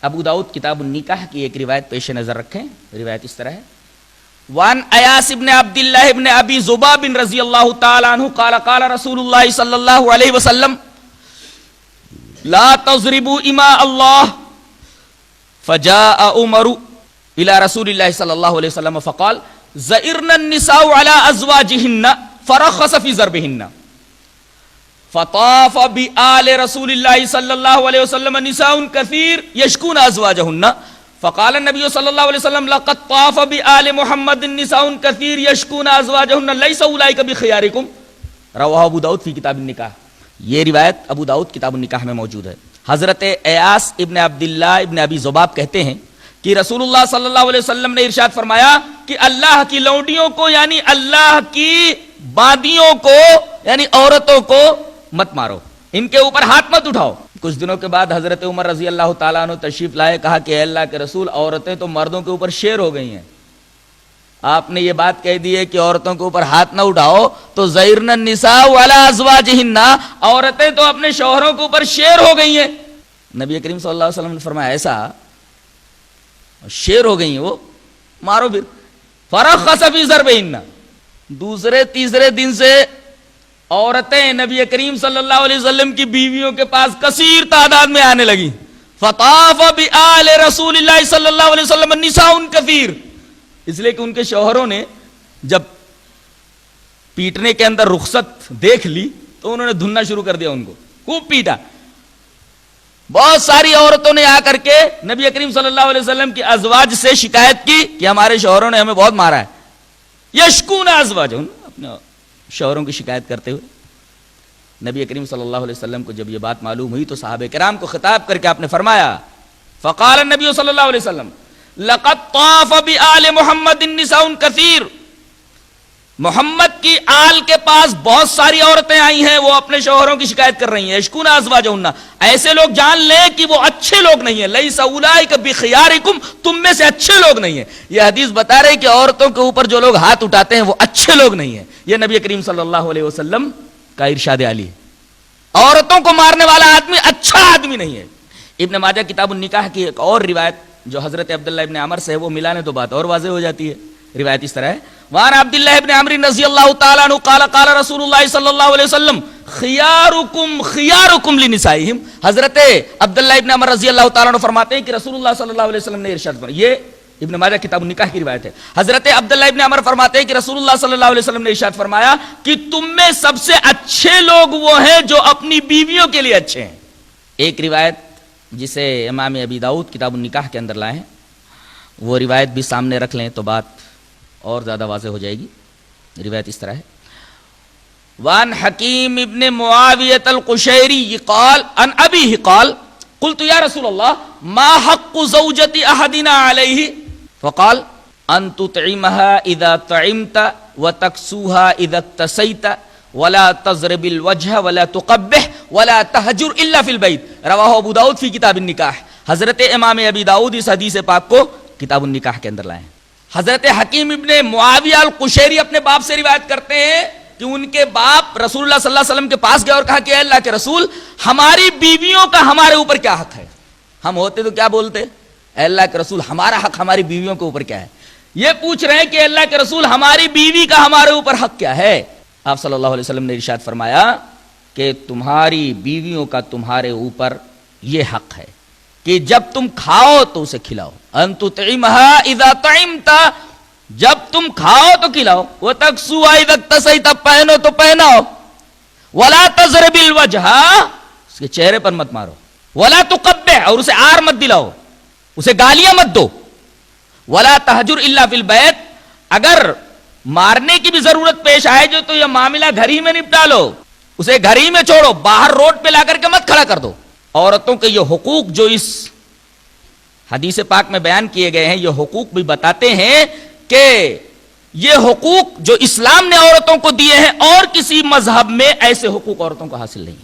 ابو داؤد کتاب النکاح کی ایک روایت پیش نظر رکھیں. روایت اس طرح ہے: وان ایاس ابن عبد اللہ ابن ابی ذباب رضی اللہ تعالی عنہ قال قال رسول اللہ صلی اللہ علیہ وسلم لا تضربوا اماء اللہ فجاء عمر الى رسول اللہ صلی اللہ علیہ وسلم فقال زئرنا النساء على ازواجهن فرخص في ضربهن فطاف بآل رسول اللہ صلی اللہ علیہ وسلم نساء كثير يشكون ازواجهن فقال النبي صلی اللہ علیہ وسلم لقد طاف بآل محمد نساء كثير يشكون ازواجهن ليس اولئك بخياركم رواه ابو داؤد فی کتاب النکاح. یہ روایت ابو داؤد کتاب النکاح میں موجود ہے. حضرت ایاس ابن عبداللہ ابن ابی ذباب کہتے ہیں کہ رسول اللہ صلی اللہ علیہ وسلم نے ارشاد فرمایا کہ اللہ کی لونڈیوں کو یعنی اللہ کی باندیوں کو یعنی عورتوں کو مت مارو، ان کے اوپر ہاتھ مت اٹھاؤ. کچھ دنوں کے بعد حضرت عمر رضی اللہ تعالیٰ عنہ تشریف لائے. کہا کہ اے اللہ کے رسول، عورتیں تو مردوں کے اوپر شیر ہو گئی ہیں. آپ نے یہ بات کہہ دی ہے کہ عورتوں کے اوپر ہاتھ نہ اٹھاؤ، تو زئرن النساء علی ازواجہن، عورتیں تو اپنے شوہروں کے اوپر شیر ہو گئی ہیں. نبی کریم صلی اللہ علیہ وسلم نے فرمایا ایسا شیر ہو گئی ہیں وہ، مارو پھر. فرخص فی ضربہن. دوسرے تیسرے دن سے عورتیں نبی کریم صلی اللہ علیہ وسلم کی بیویوں کے پاس کثیر تعداد میں آنے لگی. فطاف بآل رسول اللہ صلی اللہ علیہ وسلم نساء کثیر، اس لیے کہ ان کے شوہروں نے جب پیٹنے کے اندر رخصت دیکھ لی تو انہوں نے دھننا شروع کر دیا، ان کو خوب پیٹا. بہت ساری عورتوں نے آ کر کے نبی کریم صلی اللہ علیہ وسلم کی ازواج سے شکایت کی کہ ہمارے شوہروں نے ہمیں بہت مارا ہے. یشکون ازواجہن، اپنے شوہروں کی شکایت کرتے ہوئے. نبی کریم صلی اللہ علیہ وسلم کو جب یہ بات معلوم ہوئی تو صحابہ کرام کو خطاب کر کے آپ نے فرمایا فقال النبی صلی اللہ علیہ وسلم لقد طاف بآل محمد نساء کثیر، محمد کی آل کے پاس بہت ساری عورتیں آئی ہیں، وہ اپنے شوہروں کی شکایت کر رہی ہیں. یشکون ازواجہن، ایسے لوگ جان لیں کہ وہ اچھے لوگ نہیں ہیں. لیس اولئک بخیارکم، تم میں سے اچھے لوگ نہیں ہیں. یہ حدیث بتا رہے کہ عورتوں کے اوپر جو لوگ ہاتھ اٹھاتے ہیں وہ اچھے لوگ نہیں ہیں. یہ نبی کریم صلی اللہ علیہ وسلم کا ارشاد عالی ہے. عورتوں کو مارنے والا آدمی اچھا آدمی نہیں ہے. ابن ماجہ کتاب النکاح کی ایک اور روایت جو حضرت عبداللہ ابن عمر سے ہے، وہ ملانے تو بات اور واضح ہو جاتی ہے. روایت اس طرح ہے: وعن عبداللہ ابن عمر رضی اللہ تعالیٰ عنہ قال قال رسول اللہ صلی اللہ علیہ وسلم خیارکم لنسائہم. حضرت عبداللہ ابن عمر رضی اللہ تعالیٰ عنہ فرماتے ہیں کہ رسول اللہ صلی اللہ علیہ وسلم نے ارشاد فرمایا. یہ ابن ماجہ کتاب النکاح کی روایت ہے. حضرت عبداللہ ابن عمر فرماتے ہیں کہ رسول اللہ صلی اللہ علیہ وسلم نے ارشاد فرمایا کہ تم میں سب سے اچھے لوگ وہ ہیں جو اپنی بیویوں کے لیے اچھے ہیں. ایک روایت جسے امام ابی داؤد کتاب النکاح کے اندر لائے ہیں، وہ روایت بھی سامنے رکھ لیں تو بات اور زیادہ واضح ہو جائے گی. روایت اس طرح ہے: وان حکیم ابن معاویۃ القشیری قال عن ابیہ قال قلت یا رسول اللہ ما حق زوجۃ احدنا علیہ فقال ان تطعمها اذا طعمت وتكسوها اذا اكتسيت ولا تضرب الوجه ولا تقبح ولا تهجر الا في البيت. رواہ ابو داؤد فی کتاب النکاح. حضرت امام ابی داؤد اس حدیث پاک کو کتاب النکاح کے اندر لائے ہیں. حضرت حکیم ابن معاویہ القشیری اپنے باپ سے روایت کرتے ہیں کہ ان کے باپ رسول اللہ صلی اللہ علیہ وسلم کے پاس گئے اور کہا کہ اے اللہ کے رسول، ہماری بیویوں کا ہمارے اوپر کیا حق ہے؟ ہم ہوتے تو کیا بولتے؟ اے اللہ کے رسول، ہمارا حق ہماری بیویوں کے اوپر کیا ہے؟ یہ پوچھ رہے ہیں کہ اے اللہ کے رسول، ہماری بیوی کا ہمارے اوپر حق کیا ہے؟ آپ صلی اللہ علیہ وسلم نے ارشاد فرمایا کہ تمہاری بیویوں کا تمہارے اوپر یہ حق ہے کہ جب تم کھاؤ تو اسے کھلاؤ. ان تطعمها اذا طعمت، جب تم کھاؤ تو کھلاؤ. وتكسوها اذا اكتسيت، پہنو تو پہناؤ. ولا تضرب الوجه، اس کے چہرے پر مت مارو. ولا تقبح، اور اسے آر مت دلاؤ، اسے گالیاں مت دو. ولا تهجر الا في البيت، اگر مارنے کی بھی ضرورت پیش آئے جو تو یہ معاملہ گھر ہی میں نپٹا لو، اسے گھر ہی میں چھوڑو، باہر روڈ پہ لا کر کے مت کھڑا کر دو. عورتوں کے یہ حقوق جو اس حدیث پاک میں بیان کیے گئے ہیں، یہ حقوق بھی بتاتے ہیں کہ یہ حقوق جو اسلام نے عورتوں کو دیے ہیں اور کسی مذہب میں ایسے حقوق عورتوں کو حاصل نہیں.